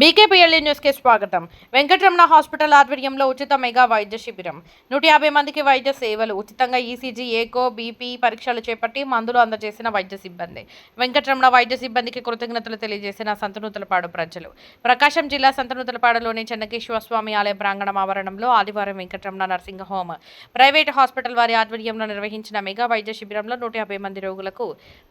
బీకేపీఎల్ఈ news కి స్వాగతం. Venkataramana hospital ఆధ్వర్యంలో ఉచిత మెగా వైద్య శిబిరం. 150 మందికి వైద్య సేవలు. ఉచితంగా ఈసీజీ, ఏకో, బీపీ పరీక్షలు చేపట్టి మందులు అందజేసిన వైద్య సిబ్బంది. వెంకటరమణ వైద్య సిబ్బందికి కృతజ్ఞతలు తెలియజేసిన సంతనూతలపాడు ప్రజలు. ప్రకాశం జిల్లా సంతనూతలపాడులోని చెన్నకేశ్వర స్వామి ఆలయ ప్రాంగణం ఆవరణంలో ఆదివారం Venkataramana nursing home private hospital వారి ఆధ్వర్యంలో నిర్వహించిన మెగా వైద్య శిబిరంలో 150 మంది రోగులకు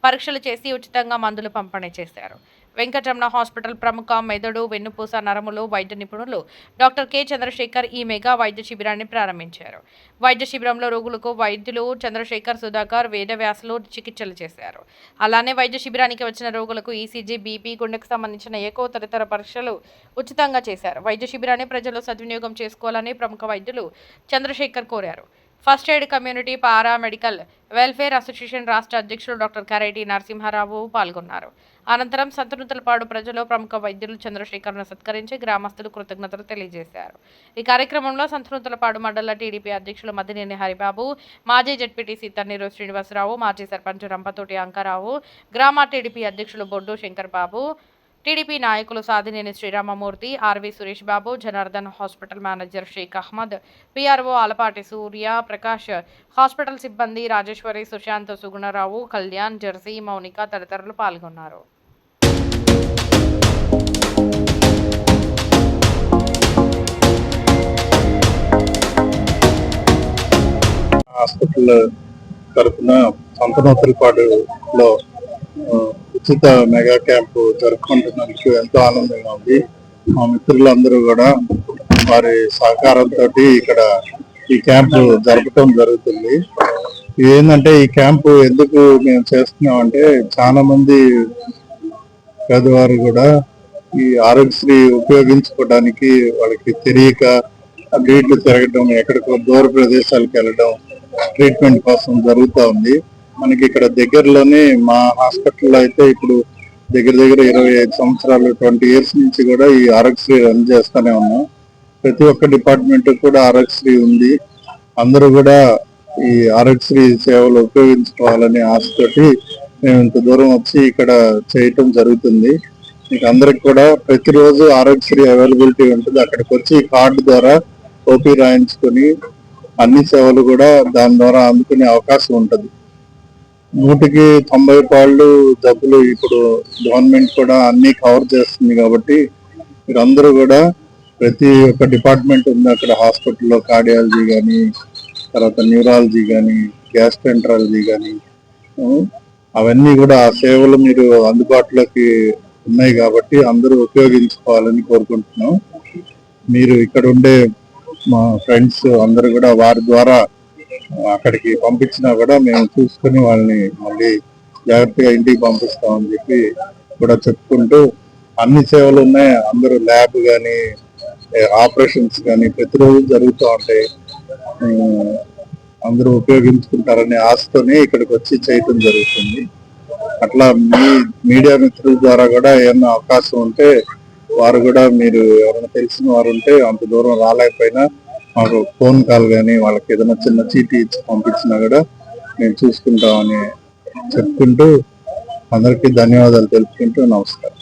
పరీక్షలు చేసి ఉచితంగా మందులు పంపిణీ చేశారు. వెంకటరమణ హాస్పిటల్ ప్రముఖ మెదడు, వెన్నుపూస, నరములు వైద్య నిపుణులు డాక్టర్ కె చంద్రశేఖర్ ఈ మెగా వైద్య శిబిరాన్ని ప్రారంభించారు. వైద్య శిబిరంలో రోగులకు వైద్యులు చంద్రశేఖర్, సుధాకర్, వేదవ్యాసులు చికిత్సలు చేశారు. అలానే వైద్య శిబిరానికి వచ్చిన రోగులకు ఈసీజీ, బీపీ, గుండెకు సంబంధించిన ఏకో తదితర పరీక్షలు ఉచితంగా చేశారు. వైద్య శిబిరాన్ని ప్రజలు సద్వినియోగం చేసుకోవాలని ప్రముఖ వైద్యులు చంద్రశేఖర్ కోరారు. ఫస్ట్ ఎయిడ్ కమ్యూనిటీ పారా మెడికల్ వెల్ఫేర్ అసోసియేషన్ రాష్ట్ర అధ్యక్షులు డాక్టర్ కరేటి నరసింహారావు పాల్గొన్నారు. అనంతరం సంతనూతలపాడు ప్రజలు ప్రముఖ వైద్యులు చంద్రశేఖర్ను సత్కరించి గ్రామస్తులు కృతజ్ఞతలు తెలియజేశారు. ఈ కార్యక్రమంలో సంతనూతలపాడు మండల టీడీపీ అధ్యక్షులు మద్దినేని హరిబాబు, మాజీ జెడ్పీటీసీ తన్నీరు శ్రీనివాసరావు, మాజీ సర్పంచ్ రంపతోటి అంకారావు, గ్రామ టీడీపీ అధ్యక్షులు బొడ్డు శంకర్ బాబు, టీడీపీ నాయకులు Sadineni Sriramamurthy, RV Suresh Babu, Janardhan, hospital manager Sheikh Ahmed, PRO Alapati Surya Prakash, hospital సిబ్బంది రాజేశ్వరి, సుశాంత్, సుగుణరావు, కళ్యాణ్, జెర్సీ, మౌనిక తదితరులు పాల్గొన్నారు. హాస్పిటల్ తరఫున సంతనూతలపాడులో ఉచిత మెగా క్యాంపు జరుపుకుంటున్నందుకు ఎంతో ఆనందంగా ఉంది. మా మిత్రులందరూ కూడా వారి సహకారంతో ఇక్కడ ఈ క్యాంపు జరపడం జరుగుతుంది. ఏంటంటే ఈ క్యాంపు ఎందుకు మేము చేస్తున్నామంటే చాలా మంది పేదవారు కూడా ఈ ఆరోగ్యశ్రీ ఉపయోగించుకోవడానికి వాళ్ళకి తెలియక వీళ్ళు తిరగడం, ఎక్కడికో దూర ప్రదేశాలకు వెళ్ళడం ట్రీట్మెంట్ కోసం జరుగుతూ ఉంది. మనకి ఇక్కడ దగ్గరలోనే మా హాస్పిటల్లో అయితే ఇప్పుడు దగ్గర 25 సంవత్సరాలు 20 years నుంచి కూడా ఈ ఆరోగ్యశ్రీ రన్ చేస్తూనే ఉన్నాం. ప్రతి ఒక్క డిపార్ట్మెంట్ కూడా ఆరోగ్యశ్రీ ఉంది. అందరూ కూడా ఈ ఆరోగ్యశ్రీ సేవలు ఉపయోగించుకోవాలని ఆశతోటి మేము ఇంత దూరం వచ్చి ఇక్కడ చేయటం జరుగుతుంది. మీకు అందరికి కూడా ప్రతిరోజు ఆరోగ్యశ్రీ అవైలబిలిటీ ఉంటుంది. అక్కడికి వచ్చి కార్డు ద్వారా ఓపీ రాయించుకొని అన్ని సేవలు కూడా దాని ద్వారా అందుకునే అవకాశం ఉంటుంది. 190 జబ్బులు ఇప్పుడు గవర్నమెంట్ కూడా అన్ని కవర్ చేస్తుంది కాబట్టి మీరందరూ కూడా ప్రతి ఒక్క డిపార్ట్మెంట్ ఉంది అక్కడ హాస్పిటల్లో. కార్డియాలజీ కానీ, తర్వాత న్యూరాలజీ కానీ, గ్యాస్ట్రెంట్రాలజీ కానీ, అవన్నీ కూడా ఆ సేవలు మీరు అందుబాటులోకి ఉన్నాయి కాబట్టి అందరూ ఉపయోగించుకోవాలని కోరుకుంటున్నాం. మీరు ఇక్కడ ఉండే మా ఫ్రెండ్స్ అందరూ కూడా వారి ద్వారా అక్కడికి పంపించినా కూడా మేము చూసుకుని వాళ్ళని మళ్ళీ జాగ్రత్తగా ఇంటికి పంపిస్తామని చెప్పి కూడా చెప్పుకుంటూ అన్ని సేవలు ఉన్నాయి. అందరూ ల్యాబ్ కానీ, ఆపరేషన్స్ కానీ ప్రతిరోజు జరుగుతూ ఉంటాయి. అందరూ ఉపయోగించుకుంటారనే ఆశతోనే ఇక్కడికి వచ్చి చేయటం జరుగుతుంది. అట్లా మీడియా మిత్రుల ద్వారా కూడా ఏమన్నా అవకాశం ఉంటే వారు కూడా, మీరు ఎవరైనా తెలిసిన వారు ఉంటే అంత దూరం రాలేకపోయినా మాకు ఫోన్ కాల్ కానీ వాళ్ళకి ఏదైనా చిన్న చీటీ ఇచ్చి పంపించినా కూడా మేము చూసుకుంటామని చెప్పుకుంటూ అందరికీ ధన్యవాదాలు తెలుపుకుంటూ నమస్కారం.